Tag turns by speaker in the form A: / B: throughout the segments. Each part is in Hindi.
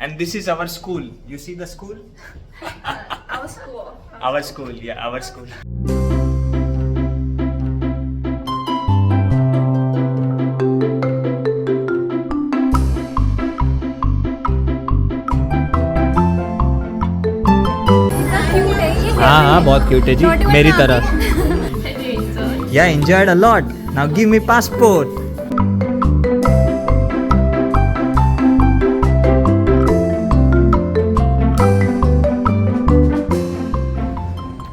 A: And this is our school. You see the school?
B: Our school.
A: Our school, yeah, our school. हाँ बहुत क्यूट है जी, मेरी तरह. Yeah, enjoyed a lot. Now give me passport.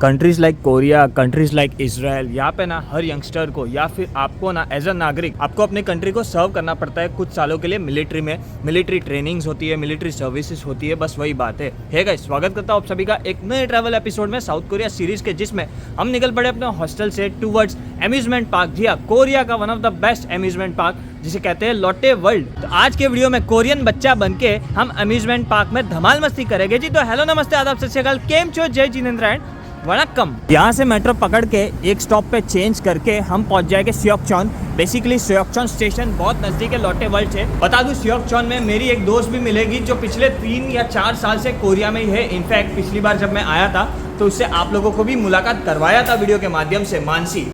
A: Countries like Korea, countries like Israel, यहाँ पे ना हर यंगस्टर को या फिर आपको ना एज अ नागरिक आपको अपने कंट्री को सर्व करना पड़ता है कुछ सालों के लिए मिलिट्री में. मिलिट्री ट्रेनिंग्स होती है, मिलिट्री सर्विसेज होती है, बस वही बात है. हे गाइस, स्वागत करता हूँ आप सभी का एक नए ट्रैवल एपिसोड में साउथ कोरिया सीरीज के, जिसमें हम निकल पड़े अपने हॉस्टल से टूवर्ड्स अम्यूजमेंट पार्क. जी हाँ, कोरिया का one of the best amusement park जिसे कहते हैं लोटे वर्ल्ड. तो आज के वीडियो में कोरियन बच्चा बनके हम अम्यूजमेंट पार्क में धमाल मस्ती करेंगे जी. तो हेलो, नमस्ते, आदाब, सत श्री अकाल, केम छो, जय जिनेंद्र एंड वणक्कम. यहाँ से मेट्रो पकड़ के एक स्टॉप पे चेंज करके हम पहुँच जाएंगे सियोक्चोन. बेसिकली सियोक्चोन स्टेशन बहुत नज़दीक है लोटे वर्ल्ड से. बता दूँ, सियोक्चोन में मेरी एक दोस्त भी मिलेगी जो पिछले 3 या 4 साल से कोरिया में ही है. इनफैक्ट पिछली बार जब मैं आया था तो उससे आप लोगों को भी मुलाकात करवाया था वीडियो के माध्यम से, मानसी.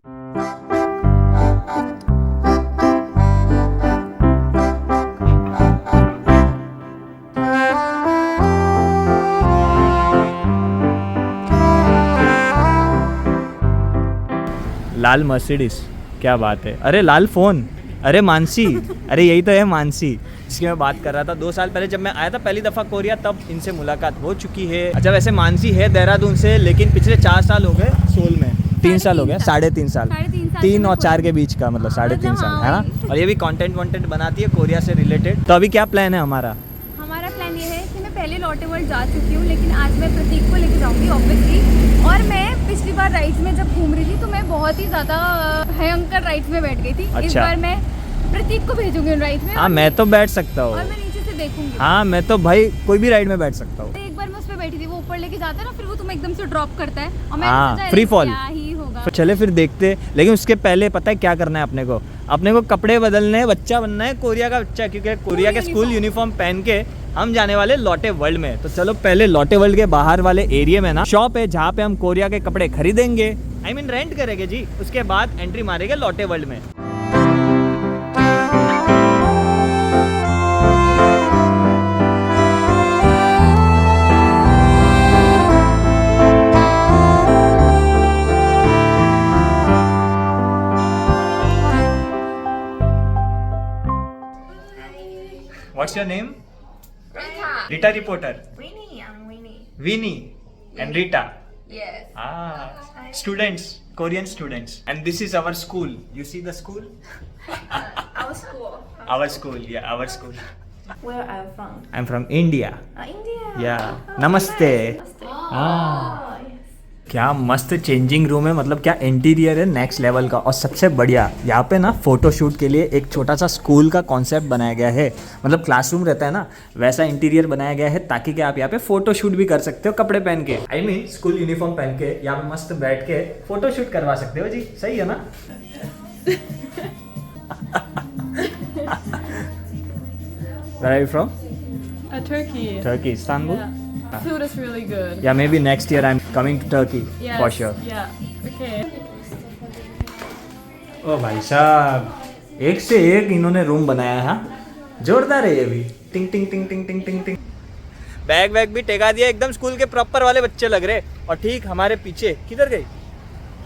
A: लाल मर्सिडीज, क्या बात है. अरे लाल फोन, अरे मानसी, अरे यही तो है मानसी जिसकी मैं बात कर रहा था. 2 साल पहले जब मैं आया था पहली दफ़ा कोरिया, तब इनसे मुलाकात हो चुकी है. अच्छा, वैसे मानसी है देहरादून से, लेकिन पिछले 4 साल हो गए सोल में. 3 साल हो गया, 3.5 साल, 3 और 4 के बीच का, मतलब 3.5 साल है ना. और ये भी कंटेंट बनाती है कोरिया से रिलेटेड. तो अभी क्या प्लान है हमारा
B: प्लान ये है कि मैं पहले लोटे वर्ल्ड जा चुकी हूँ, लेकिन आज मैं प्रतीक को लेके जाऊंगी ऑब्वियसली. और मैं पिछली बार राइड्स में जब घूम रही थी तो मैं बहुत ही ज़्यादा भयंकर राइड्स में बैठ गई थी.
A: अच्छा.
B: इस बार मैं प्रतीक को भेजूंगी उन राइड्स में.
A: हाँ, मैं तो बैठ सकता हूँ
B: और मैं नीचे से देखूंगी.
A: हाँ, मैं तो भाई कोई भी राइड में बैठ सकता हूँ.
B: एक बार मैं उस पर बैठी थी, वो ऊपर लेके जाता है ना, फिर वो तुम्हें एकदम से ड्रॉप करता है और मैं
A: हाँ, फ्री फॉल.
B: क्या ही होगा.
A: तो चले फिर देखते. लेकिन उसके पहले पता है क्या करना है अपने को कपड़े बदलने, बच्चा बनना है कोरिया का बच्चा, क्योंकि कोरिया के स्कूल यूनिफॉर्म पहन के हम जाने वाले लोटे वर्ल्ड में. तो चलो पहले लोटे वर्ल्ड के बाहर वाले एरिया में ना शॉप है जहाँ पे हम कोरिया के कपड़े खरीदेंगे, रेंट करेंगे जी. उसके बाद एंट्री मारेंगे लोटे वर्ल्ड में. What's your name?
B: Rita.
A: Rita reporter.
B: Winnie, I'm Winnie.
A: Winnie and Rita.
B: Yes.
A: Students, Korean students. And this is our school. You see the school?
B: Our school.
A: Our school, yeah, our school.
B: Where are you from?
A: I'm from India.
B: India.
A: Yeah.
B: Oh,
A: Namaste.
B: Namaste.
A: Ah.
B: yes.
A: क्या मस्त चेंजिंग रूम है, मतलब क्या इंटीरियर है नेक्स्ट लेवल का. और सबसे बढ़िया यहाँ पे ना फोटोशूट के लिए एक छोटा सा स्कूल का कॉन्सेप्ट बनाया गया है. मतलब क्लासरूम रहता है ना, वैसा इंटीरियर बनाया गया है ताकि कि आप यहाँ पे फोटोशूट भी कर सकते हो कपड़े पहन के. स्कूल यूनिफॉर्म पहन के यहाँ पे मस्त बैठ के फोटोशूट करवा सकते हो जी. सही है ना? Where are you from?
C: Turkey.
A: Turkey, Istanbul.
C: Yeah. Food is really good.
A: Yeah, maybe next year I'm coming to Turkey
C: Yes.
A: for sure.
C: Yeah. Okay.
A: ओ भाई साहब, एक से एक इन्होंने रूम बनाया है. जोरदार है ये भी. टिंग टिंग टिंग टिंग टिंग टिंग टिंग. बैग भी टेका दिया, एकदम स्कूल के प्रॉपर वाले बच्चे लग रहे. और ठीक हमारे पीछे किधर गई?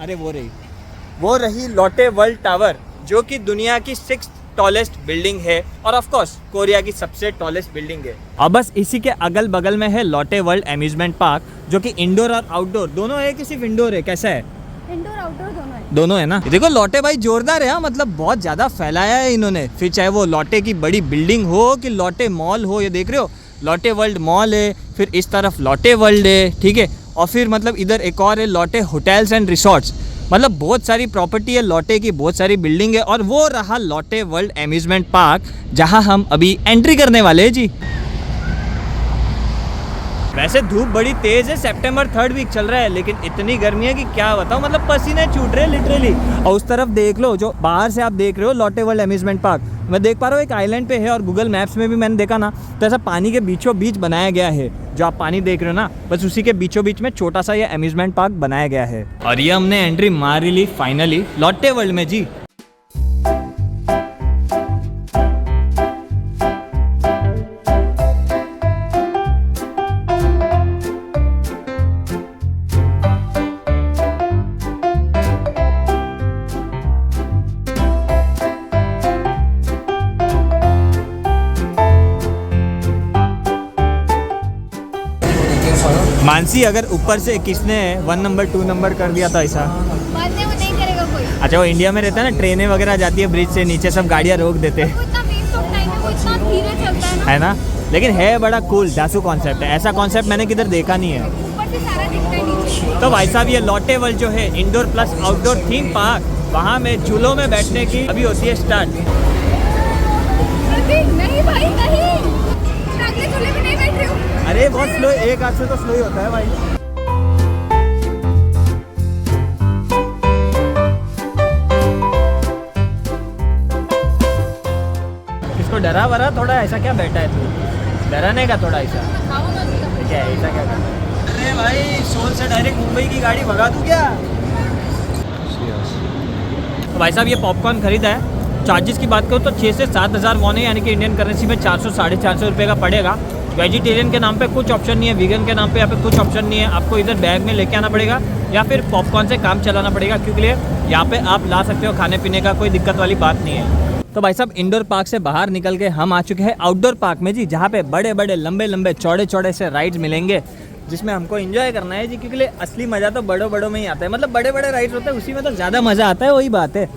A: अरे वो रही लोटे वर्ल्ड टावर, जो कि दुनिया की 6th टॉलेस्ट बिल्डिंग है और ऑफ कोर्स कोरिया की सबसे टॉलेस्ट बिल्डिंग है. और बस इसी के अगल बगल में है लोटे वर्ल्ड अम्यूजमेंट पार्क, जो कि इंडोर और आउटडोर दोनों है कि सिर्फ इंडोर है? कैसा है?
B: इंडोर आउटडोर
A: दोनों है ना. देखो लोटे भाई जोरदार है, मतलब बहुत ज्यादा फैलाया है इन्होंने. फिर चाहे वो लोटे की बड़ी बिल्डिंग हो कि लोटे मॉल हो, ये देख रहे हो लोटे वर्ल्ड मॉल है, फिर इस तरफ लोटे वर्ल्ड है, ठीक है. और फिर मतलब इधर एक और है लोटे होटल्स एंड रिसोर्ट्स. मतलब बहुत सारी प्रॉपर्टी है लोटे की, बहुत सारी बिल्डिंग है. और वो रहा लोटे वर्ल्ड अम्यूजमेंट पार्क जहां हम अभी एंट्री करने वाले हैं जी. वैसे धूप बड़ी तेज है, सितंबर 3rd वीक चल रहा है, लेकिन इतनी गर्मी है कि क्या बताऊं, मतलब पसीने छूट रहे हैं लिटरली। और उस तरफ देख लो, जो बाहर से आप देख रहे हो लॉटे वर्ल्ड एम्यूजमेंट पार्क, मैं देख पा रहा हूँ एक आइलैंड पे है, और गूगल मैप्स में भी मैंने देखा ना तो ऐसा पानी के बीचों बीच बनाया गया है। जो आप पानी देख रहे हो ना, बस उसी के बीचों बीच में छोटा सा ये एम्यूजमेंट पार्क बनाया गया है। और ये हमने एंट्री मार ली फाइनली लॉटे वर्ल्ड में जी। मानसी, अगर ऊपर से किसने 1 नंबर 2 नंबर कर दिया था ऐसा,
B: बाद में वो नहीं करेगा कोई।
A: अच्छा वो इंडिया में रहता है ना, ट्रेनें वगैरह जाती है ब्रिज से नीचे, सब गाड़ियाँ रोक देते हैं,
B: वो इतना वेस्ट ऑफ टाइम है, वो इतना धीरे चलता है ना।
A: है ना, लेकिन है बड़ा कूल जासू कॉन्सेप्ट है। ऐसा कॉन्सेप्ट मैंने किधर देखा नहीं है।
B: ऊपर से सारा दिखता है नीचे।
A: तो भाई साहब ये लॉटे वर्ल्ड जो है indoor plus outdoor theme park, वहाँ में झूलों में बैठने की अभी होती है स्टार्ट।
B: नहीं भाई नहीं, मैं अगले झूले में नहीं बैठ रही हूँ।
A: अरे बहुत स्लो, एक हाथ से तो स्लो ही होता है भाई। इसको डरा वरा थोड़ा, ऐसा क्या बैठा है तू, डराने का थोड़ा ऐसा क्या है, ऐसा क्या करना है? अरे भाई सोल से डायरेक्ट मुंबई की गाड़ी भगा दूँ क्या? तो भाई साहब ये पॉपकॉर्न खरीदा है। चार्जेस की बात करूँ तो 6 से 7 हज़ार वॉन है, यानी कि इंडियन करेंसी में 400 साढ़े 400 रुपये का पड़ेगा। वेजिटेरियन के नाम पे कुछ ऑप्शन नहीं है, वीगन के नाम पे यहाँ पे कुछ ऑप्शन नहीं है। आपको इधर बैग में लेके आना पड़ेगा या फिर पॉपकॉर्न से काम चलाना पड़ेगा, क्योंकि यहाँ पे आप ला सकते हो, खाने पीने का कोई दिक्कत वाली बात नहीं है। तो भाई साहब इंडोर पार्क से बाहर निकल के हम आ चुके हैं आउटडोर पार्क में जी, जहाँ पे बड़े बड़े लंबे लंबे चौड़े चौड़े से राइड्स मिलेंगे, जिसमें हमको एंजॉय करना है जी, क्योंकि असली मज़ा तो बड़ों बड़ों में ही आता है। मतलब बड़े बड़े राइड्स होते हैं उसी में तो ज़्यादा मज़ा आता है, वही बात है।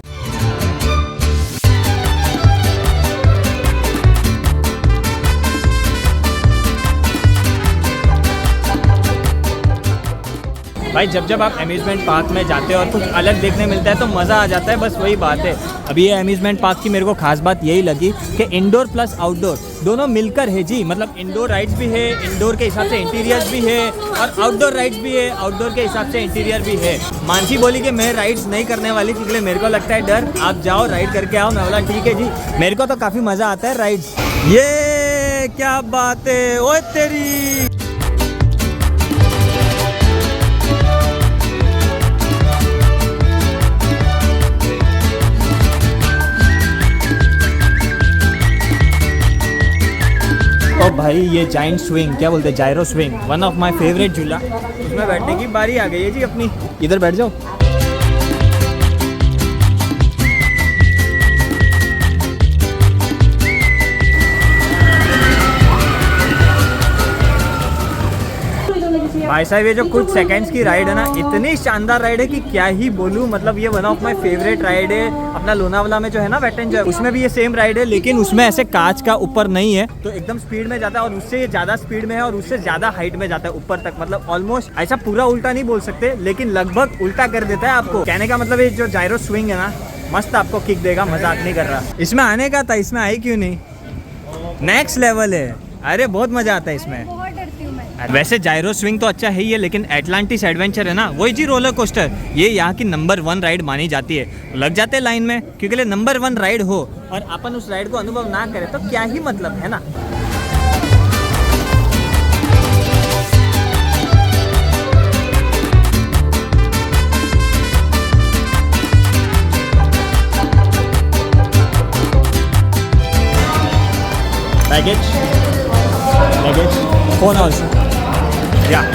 A: भाई जब जब आप अम्यूज़मेंट पार्क में जाते हो और कुछ अलग देखने मिलता है तो मज़ा आ जाता है, बस वही बात है। अभी ये अम्यूज़मेंट पार्क की मेरे को खास बात यही लगी कि इंडोर प्लस आउटडोर दोनों मिलकर है जी। मतलब इंडोर राइड्स भी है, इंडोर के हिसाब से इंटीरियर्स भी है, और आउटडोर राइड्स भी है, आउटडोर के हिसाब से इंटीरियर भी है। मानसी बोली कि मैं राइड्स नहीं करने वाली क्योंकि मेरे को लगता है डर, आप जाओ राइड करके आओ। मैं बोला ठीक है जी, मेरे को तो काफ़ी मज़ा आता है राइड्स। ये क्या बात है ओए तेरी। ओ भाई ये जाइंट स्विंग क्या बोलते हैं, gyro swing, one of my favourite झूला, उसमें बैठने की बारी आ गई है जी अपनी। इधर बैठ जाओ। भाई साहब ये जो कुछ सेकंड्स की राइड है ना, इतनी शानदार राइड है कि क्या ही बोलूं। मतलब ये one of my favourite ride है। अपना लोनावाला में जो है ना वेट एंड जॉय, उसमें भी ये सेम राइड है, लेकिन उसमें ऐसे कांच का ऊपर नहीं है, तो एकदम स्पीड में जाता है, और उससे ये ज़्यादा स्पीड में है और उससे ज़्यादा हाइट में जाता है ऊपर तक। मतलब ऑलमोस्ट ऐसा पूरा उल्टा नहीं बोल सकते, लेकिन लगभग उल्टा कर देता है आपको। कहने का मतलब ये जो जायरो स्विंग है ना, मस्त आपको किक देगा, मजाक नहीं कर रहा। इसमें आने का था, इसमें आई क्यों नहीं, नेक्स्ट लेवल है। अरे बहुत मजा आता है इसमें।
B: बहुत डरती हूँ मैं।
A: वैसे जायरो स्विंग तो अच्छा है ही है, लेकिन एटलांटिस एडवेंचर है ना, वही जी रोलर कोस्टर, ये यहाँ की नंबर 1 राइड मानी जाती है। लग जाते हैं लाइन में, क्योंकि नंबर 1 राइड हो और अपन उस राइड को अनुभव ना करें तो क्या ही मतलब है ना। Luggage, phone also, yeah.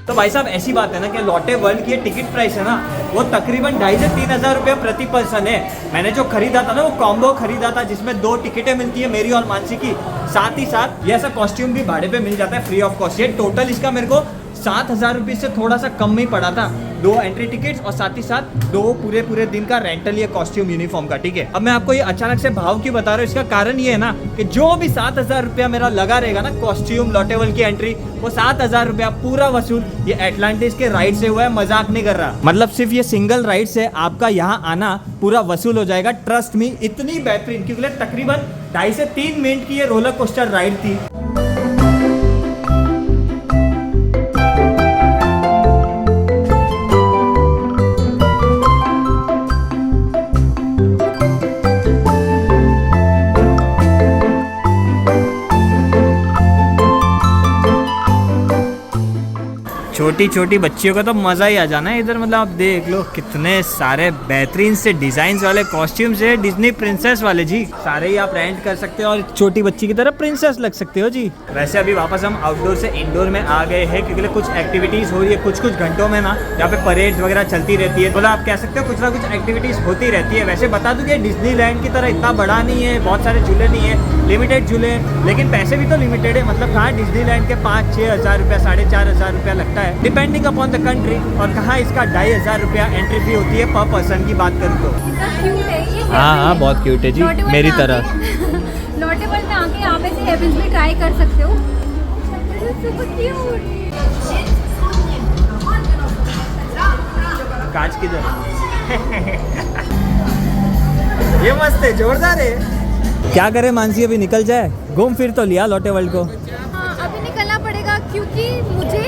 A: तो भाई साहब ऐसी बात है ना कि लॉटे वर्ल्ड की टिकट प्राइस है ना, वो तकरीबन 2,500 से 3,000 रुपये प्रति पर्सन है। मैंने जो खरीदा था ना, वो कॉम्बो खरीदा था, जिसमें 2 टिकटें मिलती है मेरी और मानसी की, साथ ही साथ ये ऐसा कॉस्ट्यूम भी भाड़े पे मिल जाता है फ्री ऑफ कॉस्ट। ये टोटल इसका मेरे को 7,000 रुपये से थोड़ा सा कम में ही पड़ा था। 2 एंट्री टिकट्स और साथ ही साथ 2 पूरे दिन का रेंटल ये कॉस्ट्यूम यूनिफॉर्म का, ठीक है। अब मैं आपको ये अचानक से भाव क्यों बता रहा हूँ, इसका कारण ये है ना कि जो भी 7,000 रुपया मेरा लगा रहेगा ना कॉस्ट्यूम लॉटेवल की एंट्री, वो 7,000 रुपया पूरा वसूल ये एटलांटिस के राइड से हुआ है, मजाक नहीं कर रहा। मतलब सिर्फ ये सिंगल राइड से आपका यहाँ आना पूरा वसूल हो जाएगा, ट्रस्ट मी। इतनी बेहतरीन, क्योंकि तकरीबन 2.5 से 3 मिनट की ये रोलर कोस्टर राइड थी। छोटी छोटी बच्चियों का तो मज़ा ही आ जाना है इधर। मतलब आप देख लो कितने सारे बेहतरीन से डिज़ाइंस वाले कॉस्ट्यूम्स है, डिज्नी प्रिंसेस वाले जी। सारे ही आप रेंट कर सकते हो और छोटी बच्ची की तरह प्रिंसेस लग सकते हो जी। वैसे अभी वापस हम आउटडोर से इंडोर में आ गए हैं, क्योंकि कुछ एक्टिविटीज़ हो रही है कुछ घंटों में ना, यहाँ पे परेड्स वगैरह चलती रहती है। मतलब आप कह सकते हो कुछ ना कुछ एक्टिविटीज़ होती रहती है। वैसे बता दूँ कि डिज्नीलैंड की तरह इतना बड़ा नहीं है, बहुत सारे झूले नहीं है, लिमिटेड झूले, लेकिन पैसे भी तो लिमिटेड है। मतलब कहाँ डिज्नीलैंड के 5-6 हज़ार रुपया, 4,500 रुपया लगता है डिपेंडिंग अपॉन द कंट्री, और कहाँ इसका 2,500 रुपया एंट्री फी होती है पर पर्सन की बात करूँ तो। हाँ, बहुत क्यूट है जी, मेरी तरह।
B: लॉटेबल में आके आप ऐसे हेवंस भी ट्राई कर सकते हो।
A: कांच किधर? ये मस्त है, जोरदार है। क्या करे मानसी, अभी निकल जाए, घूम फिर तो लिया लॉटे वर्ल्ड को।
B: हाँ, अभी निकलना पड़ेगा क्योंकि मुझे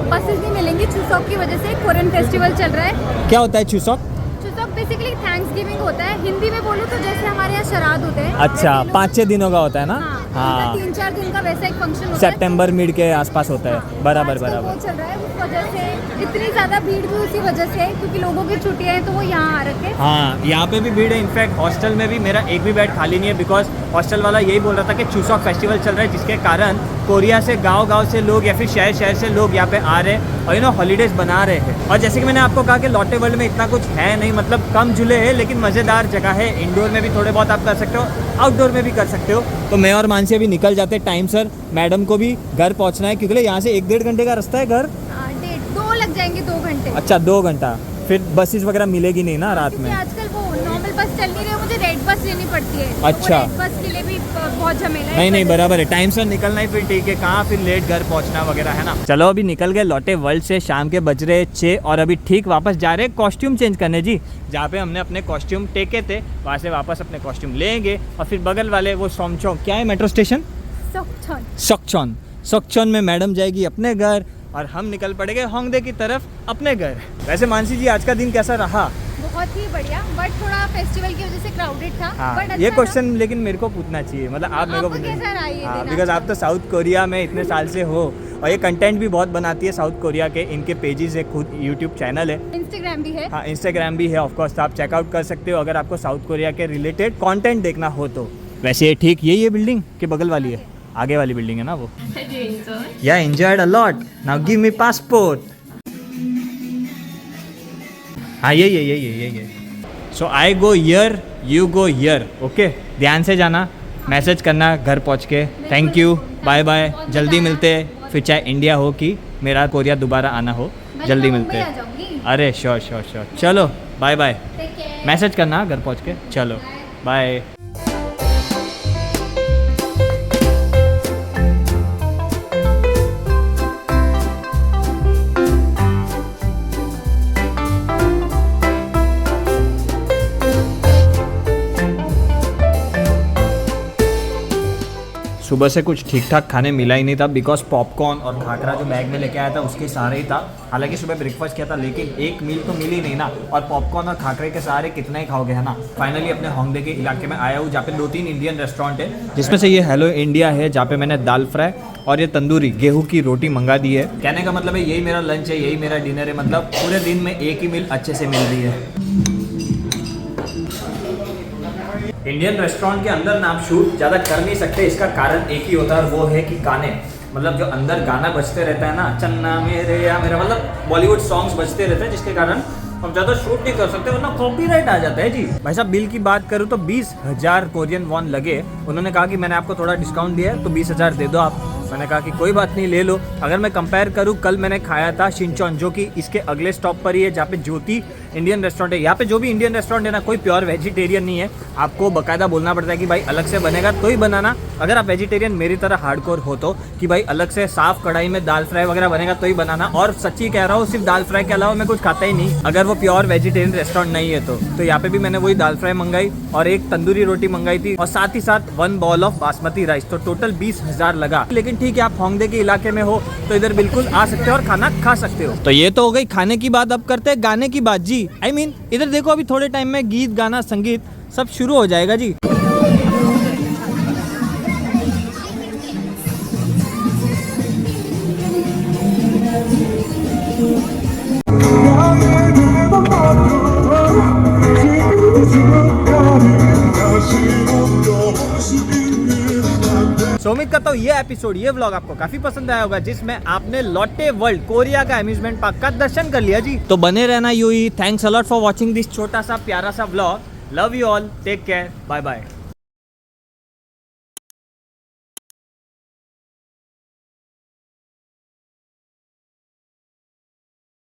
B: बसेस नहीं मिलेंगी चुसॉक की वजह से। कोरियन फेस्टिवल चल रहा है।
A: क्या होता है चुसॉक?
B: चुसॉक बेसिकली थैंक्सगिविंग होता है। हिंदी में बोलूँ तो जैसे हमारे यहाँ श्राद्ध होते हैं।
A: अच्छा, 5-6 दिनों का होता है ना?
B: हाँ, 3-4 दिन का वैसा एक फंक्शन होता है।
A: सितंबर मिड के आसपास होता है। बराबर बराबर।
B: वो चल रहा है, उस वजह से इतनी ज़्यादा भीड़ भी उसी वजह से है, क्योंकि लोगों की छुट्टियाँ हैं तो वो यहाँ आ रखे।
A: हाँ, यहाँ पे भी भीड़ है। इनफैक्ट हॉस्टल में भी मेरा एक भी बेड खाली नहीं है, बिकॉज हॉस्टल वाला यही बोल रहा था कि चुसॉक फेस्टिवल चल रहा है, जिसके कारण कोरिया से गांव से लोग या फिर शहर से लोग यहाँ पे आ रहे हैं और हॉलीडेज बना रहे हैं। और जैसे कि मैंने आपको कहा कि लॉटे वर्ल्ड में इतना कुछ है नहीं, मतलब कम झूले है, लेकिन मज़ेदार जगह है। इंडोर में भी थोड़े बहुत आप कर सकते हो, आउटडोर में भी कर सकते हो। तो मैं और मानसी अभी निकल जाते टाइम सर, मैडम को भी घर पहुँचना है, क्योंकि यहाँ से 1-1.5 घंटे का रास्ता है घर।
B: 2 लग जाएंगे, 2 घंटे।
A: अच्छा, 2 घंटा। फिर बसेस वगैरह मिलेगी नहीं ना रात में?
B: आजकल वो नॉर्मल बस चल नहीं रही है, मुझे रेड बस लेनी पड़ती है।
A: अच्छा,
B: रेड बस के लिए भी बहुत झमेला है।
A: नहीं बराबर है, टाइम से निकलना ही फिर ठीक है। कहाँ फिर लेट घर पहुँचना वगैरह, है ना। चलो अभी निकल गए लॉटे वर्ल्ड से, शाम के बज रहे 6 और अभी ठीक वापस जा रहे कॉस्ट्यूम चेंज करने जी। जहाँ पे हमने अपने कॉस्ट्यूम टेके थे वहाँ से वापस अपने कॉस्ट्यूम लेंगे और फिर बगल वाले वो सोमचोंग, क्या है मेट्रो स्टेशन, सोकचोन में मैडम जाएगी अपने घर और हम निकल पड़ेंगे होंगडे की तरफ अपने घर। वैसे मानसी जी आज का दिन कैसा रहा?
B: बहुत ही बढ़िया, बट थोड़ा फेस्टिवल की वजह से क्राउडेड था।
A: हाँ,
B: बट अच्छा
A: ये क्वेश्चन लेकिन मेरे को पूछना चाहिए, मतलब आप मेरे को
B: कैसा रहा ये दिन?
A: बिकॉज आप तो साउथ कोरिया में इतने साल से हो और ये कंटेंट भी बहुत बनाती है साउथ कोरिया के। इनके पेजेस है, खुद यूट्यूब चैनल है,
B: इंस्टाग्राम भी है।
A: हाँ, इंस्टाग्राम भी है ऑफकोर्स, तो आप चेकआउट कर सकते हो अगर आपको साउथ कोरिया के रिलेटेड कंटेंट देखना हो तो। वैसे ठीक यही है बिल्डिंग के बगल वाली है, आगे वाली बिल्डिंग है ना वो। Yeah enjoyed a lot, now give me passport. हाँ यही। So I go here, you go here, okay. ध्यान से जाना, मैसेज करना घर पहुँच के। थैंक यू, बाय बाय, जल्दी मिलते हैं। फिर चाहे इंडिया हो कि मेरा कोरिया दोबारा आना हो, जल्दी मिलते हैं। अरे श्योर। चलो बाय बाय, मैसेज करना घर पहुँच के। चलो बाय। सुबह से कुछ ठीक ठाक खाने मिला ही नहीं था, बिकॉज पॉपकॉर्न और खाकरा जो बैग में लेके आया था उसके सहारे ही था। हालांकि सुबह ब्रेकफास्ट किया था, लेकिन एक मील तो मिली नहीं ना, और पॉपकॉर्न और खाकरे के सहारे कितना ही खाओगे, है ना। फाइनली अपने होंगडे के इलाके में आया हूँ, जहाँ पे 2-3 इंडियन रेस्टोरेंट है, जिसमें से ये हेलो इंडिया है, जहाँ पे मैंने दाल फ्राई और ये तंदूरी गेहूं की रोटी मंगा दी है। कहने का मतलब है यही मेरा लंच है, यही मेरा डिनर है, मतलब पूरे दिन में एक ही मील अच्छे से मिल रही है। इंडियन रेस्टोरेंट के अंदर ना आप शूट ज़्यादा कर नहीं सकते, इसका कारण एक ही होता है और वो है कि गाने, मतलब जो अंदर गाना बजते रहता है ना, चन्ना मेरे या मेरा, मतलब बॉलीवुड सॉन्ग्स बजते रहते हैं, जिसके कारण हम ज़्यादा शूट नहीं कर सकते, वरना कॉपीराइट आ जाता है जी। भाई साहब बिल की बात करूँ तो 20,000 कोरियन वॉन लगे। उन्होंने कहा कि मैंने आपको थोड़ा डिस्काउंट दिया है तो 20,000 दे दो आप। मैंने कहा कि कोई बात नहीं, ले लो। अगर मैं कंपेयर करूँ, कल मैंने खाया था शिनचोन, जो कि इसके अगले स्टॉप पर ही है, जहाँ पे ज्योति इंडियन रेस्टोरेंट है। यहाँ पे जो भी इंडियन रेस्टोरेंट है ना, कोई प्योर वेजिटेरियन नहीं है। आपको बाकायदा बोलना पड़ता है कि भाई अलग से बनेगा तो ही बनाना। अगर आप वेजिटेरियन मेरी तरह हार्डकोर हो तो, कि भाई अलग से साफ कढ़ाई में दाल फ्राई वगैरह बनेगा तो ही बनाना। और सच्ची कह रहा हूँ, सिर्फ दाल फ्राई के अलावा मैं कुछ खाता ही नहीं, अगर वो प्योर वेजिटेरियन रेस्टोरेंट नहीं है तो यहाँ पे भी मैंने वही दाल फ्राई मंगाई और एक तंदूरी रोटी मंगाई थी, और साथ ही साथ 1 बॉल ऑफ बासमती राइस। तो टोटल 20,000 लगा। लेकिन ठीक है, आप होंगडे के इलाके में हो तो इधर बिल्कुल आ सकते हो और खाना खा सकते हो। तो ये तो हो गई खाने की बात। अब करते हैं गाने की बात जी। I mean, इधर देखो, अभी थोड़े टाइम में गीत गाना संगीत सब शुरू हो जाएगा जी। तो उम्मीद करता हूँ ये एपिसोड, ये व्लॉग आपको काफी पसंद आया होगा, जिसमें आपने लॉटे वर्ल्ड कोरिया का अम्यूजमेंट पार्क का दर्शन कर लिया जी। तो बने रहना यूं ही। Thanks a lot for watching this छोटा सा प्यारा सा vlog. Love you all, take care, bye bye.